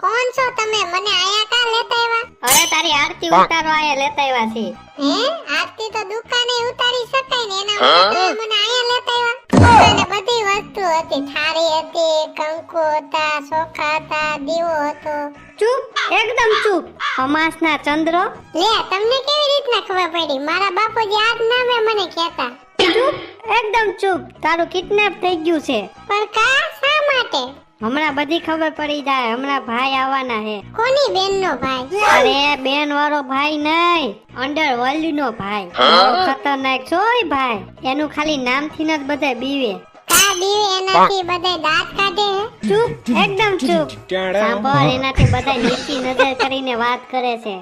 કોણ છો તમે? મને આયા કા લેતા આવ્યા? અરે તારી આરતી ઉતારવા આયા લેતા આવ્યા છે. હે? આરતી તો દુકાને ઉતારી શકાય ને, એના માટે તમે મને આયા લેતા આવ્યા? દુકાને બધી વસ્તુ હતી, થાળી હતી, કંકુ હતા, ચોખા હતા, દીવો હતો. ચૂપ, એકદમ ચૂપ. અમાસના ચંદ્રો. લે, તમને કેવી રીતના ખબર પડી? મારા બાપુજી આજ નામે મને કહેતા. ચૂપ, એકદમ ચૂપ. તારું કિડનેપ થઈ ગયું છે. પણ કા શા માટે? હમણાં બધી ખબર પડી જાય. હમણાં ભાઈ આવવાના હે. કોની બેનનો ભાઈ? અરે બેન વાળો ભાઈ નહીં, અંડરવર્લ્ડ નો ભાઈ. બહુ ખતરનાક છો એ ભાઈ. એનું ખાલી નામથી જ બધા બીવે. કા બીવે? એનાથી બધાય દાંત કાઢે હે? ચૂપ, એકદમ ચૂપ. સાંભળ, એનાથી બધા નીચી નજર કરીને વાત કરે છે.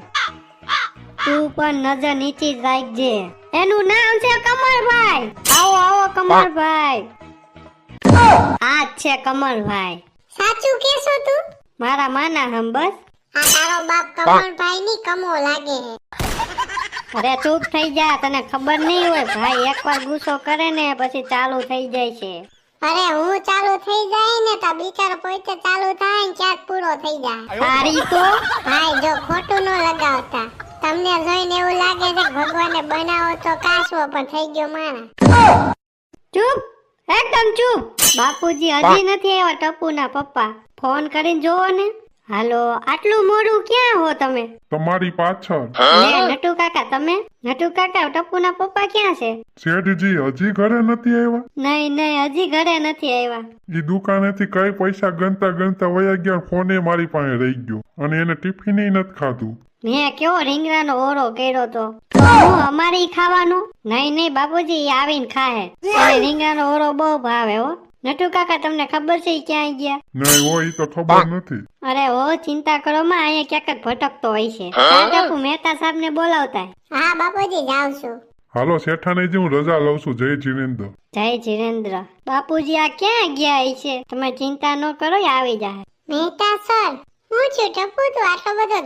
તું પણ નજર નીચી જ રાખજે. એનું નામ છે કમરભાઈ. આવો આવો કમરભાઈ. આ જ છે કમરભાઈ. સાચું કેસો તું? મારા માના હમ બસ. આ તારો બાપ કમળભાઈ ની કમો લાગે હે. અરે ચૂપ થઈ જા, તને ખબર નહીં હોય ભાઈ એકવાર ગુસ્સો કરે ને પછી ચાલુ થઈ જાય છે. અરે હું ચાલુ થઈ જાય ને તો બિચારો પોતે ચાલુ થાય ને ક્યાંક પૂરો થઈ જાય. તારી તો ભાઈ જો ખોટું ન લગાવતા. તમને જોઈને એવું લાગે છે કે ભગવાને બનાવો તો કાસવો પણ થઈ ગયો માણા. ચૂપ, એકદમ ચૂપ. બાપુજી હજી નથી આવ્યા, ટપુના પપ્પા. ફોન કરીને જોવો ને. હાલો, આટલું મોડું ક્યાં હો તમે? તમારી પાછળ. લે નટુ કાકા, તમે? નટુ કાકા, ટપુના પપ્પા ક્યાં છે? શેઠજી હજી ઘરે નથી આવ્યા? નહીં નહીં, હજી ઘરે નથી આવ્યા. ઈ દુકાનેથી કઈ પૈસા ગણતા ગણતા વયા ગયા, ફોને મારી પાસે રહી ગયો અને એને ટિફિને નથી ખાધું. મેં કેવો રીંગણાનો ઓરો કર્યો તો હું અમારી ખાવાનું? નહીં નહીં બાપુજી, ઈ આવીને ખાહે. એને રીંગણાનો ઓરો બહુ ભાવે હો. નટુ કાકા, તમને ખબર છે ઈ ક્યાં ગયા? નહીં હોય, ઈ તો ખબર નથી. અરે ઓ ચિંતા કરો માં, અહીંયા ક્યાંક ભટકતો હોય છે. ટપુ મહેતા સાહેબ ને બોલાવતા. હા બાપુજી, જાઉં છું. હાલો શેઠાને હું રજા લઉં છું. જય જીનેન્દ્ર. જય જીરેન્દ્ર. બાપુજી આ ક્યાં ગયા છે? તમે ચિંતા ન કરો, ઈ આવી જાય. મહેતા સર, હું છું ટપુ? તું આટલો બધો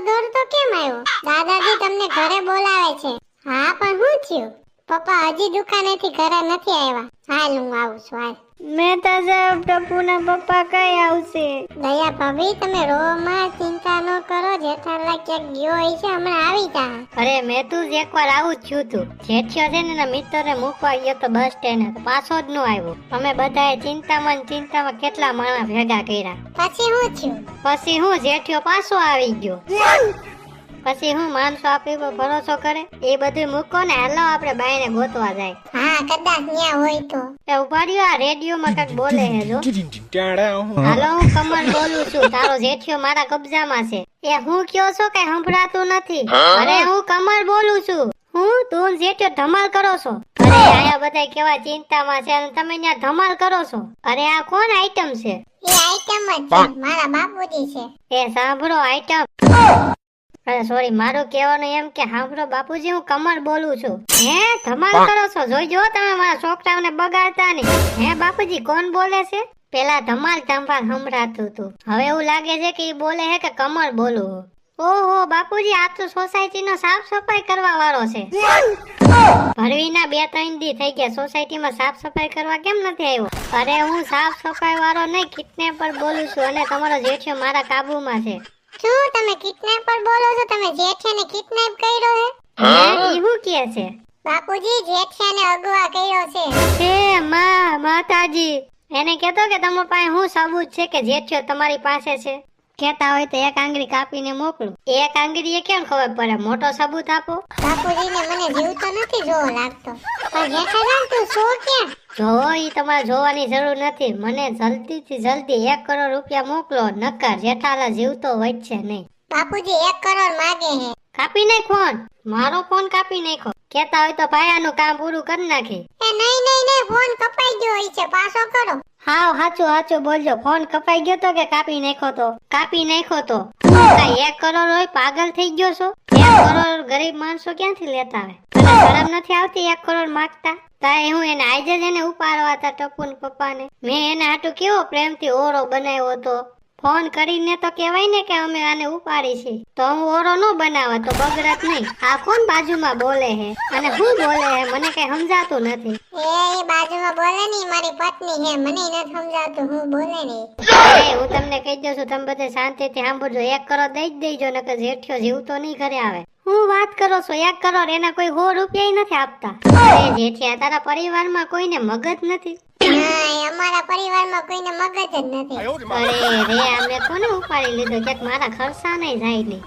દોડતો કેમ આવ્યો? દાદાજી તમને ઘરે બોલાવે છે. હા પણ હું થયું? પપ્પા હજી દુકાનેથી ઘરે નથી આવ્યા. હાલ હું આવું છું, હાલ. મહેતા સાહેબ, ટપુના પપ્પા કઈ આવશે? દયા ભાભી, તમે રોમાં ચિંતા ન કરો. જેઠાલાલ ક્યાંક ગયો હોય છે, હમણાં આવી જા. અરે મેં તું જ એકવાર આવું જ થયું તું. જેઠિયો છે ને એના મિત્રને મૂકવા ગયો તો બસ સ્ટેન્ડ, પાછો જ ન આવ્યો. અમે બધાએ ચિંતામાં કેટલા માણસ ભેગા કર્યા. પછી હું થયું? પછી હું જેઠિયો પાછો આવી ગયો. પછી હું માણસો આપી પર ભરોસો કરે? એ બધું મૂકો ને, હાલો આપણે બાઈને ગોતવા જાય. હા કદાચ ન્યા હોય તો. એ ઉભા રહ્યો, આ રેડિયોમાં કઈક બોલે હે જો. હાલો, હું કમલ બોલું છું. તારો જેઠિયો મારા કબજામાં છે. એ હું કયો છો કઈ સંભળાતું નથી? અરે હું કમલ બોલું છું. તું જેઠિયો ધમાલ કરો છો? અરે આયા બધા કેવા ચિંતામાં છે અને તમે ત્યાં ધમાલ કરો છો. અરે આ કોણ આઈટમ છે? એ આઈટમ જ છે, મારા બાપુજી છે. એ સાંભળો આઈટમ. અરે સોરી, મારું કહેવાનું એમ કે સાંભળો બાપુજી, હું કમર બોલું છું. હે ધમાલ કરો છો? જોઈજો તમે મારા છોકરાઓને બગાડતા નહીં. હે બાપુજી, કોણ બોલે છે? પેલા ધમાલ સંભળાતું હતું, હવે એવું લાગે છે કે ઈ બોલે છે કે કમર બોલું. ઓહો બાપુજી, આ તો સોસાયટીનો સાફ સફાઈ કરવા વાળો છે. ભરવીના 2-3 દી થઈ ગયા, સોસાયટીમાં સાફ સફાઈ કરવા કેમ નથી આવ્યો? અરે હું સાફ સફાઈ વાળો નહીં, કિડનેપર બોલું છું અને તમારો જેઠિયો મારા કાબુમાં છે. શું તમે કિડનેપર બોલો છો? તમે જેઠિયાને કિડનેપ કર્યો હે? ઈ હું કહે છે? બાપુજી, જેઠિયાને અગવા કર્યો છે. હે માતાજી, એને કહેતો કે તમારી પાસે હું સબૂત છે કે જેઠિયો તમારી પાસે છે? કહેતા હોય તો એક આંગળી કાપીને મોકલું. એક આંગળીએ કેમ ખબર પડે? મોટો સબૂત આપો. બાપુજીને મને જીવતો નથી જોવો લાગતો. પણ જેઠાલાલ, તું છો ક્યાં? જોવો, ઈ તમારે જોવાની જરૂર નથી. મને જલ્દીથી જલ્દી 1 કરોડ રૂપિયા મોકલો, નકર જેઠાલાલ જીવતો વધશે નહીં. બાપુજી 1 કરોડ માગે હે. કાપી નાખ ફોન. મારો ફોન કાપી નાખો. કહેતા હોય તો ભાયાનું કામ પૂરું કરી નાખી. એ નહીં, ફોન કપાઈ ગયો હોય છે, પાછો કરો. હાવ હાચું બોલજો. ફોન કપાઈ ગયો તો કે કાપી નાખો તો? કાપી નાખો તો. 1 કરોડ હોય? પાગલ થઈ ગયો છો? 1 કરોડ ગરીબ માણસો ક્યાંથી લેતા આવે? તને શરમ નથી આવતી 1 કરોડ માંગતા? તારે હું એને આજે જ એને ઉપાડવા હતા ટપુન પપ્પાને. મેં એને હાટુ કેવો પ્રેમથી ઓરો બનાવ્યો હતો. ફોન કરીને તો કહેવાય ને કે અમે આને ઉપાડી છે, તો હું ઓરો નો બનાવત તો બગડત નહીં. આ કોણ બાજુમાં બોલે હે અને હું બોલે હે? મને કઈ સમજાતું નથી. એ બાજુમાં બોલે ની મારી પત્ની હે, મને નથી સમજાતું હું બોલે ની. અરે હું તમને કહી દઉં છું, તમે બધે શાંતિથી સાંભળજો. 1 કરોડ દઈ જ દેજો, નકર જેઠિયો જીવતો નહીં ઘરે આવે. હું વાત કરો છો 1 કરોડ? એના કોઈ 100 રૂપિયા નથી આપતા. અરે જેઠિયા, તારા પરિવારમાં કોઈને મગજ નથી? ના, અમારા પરિવારમાં કોઈને મગજ જ નથી. અરે રે, અમે કોને ઉપાડી લીધો? ક્યાંક મારા ખર્ચા નહીં જાય નહીં.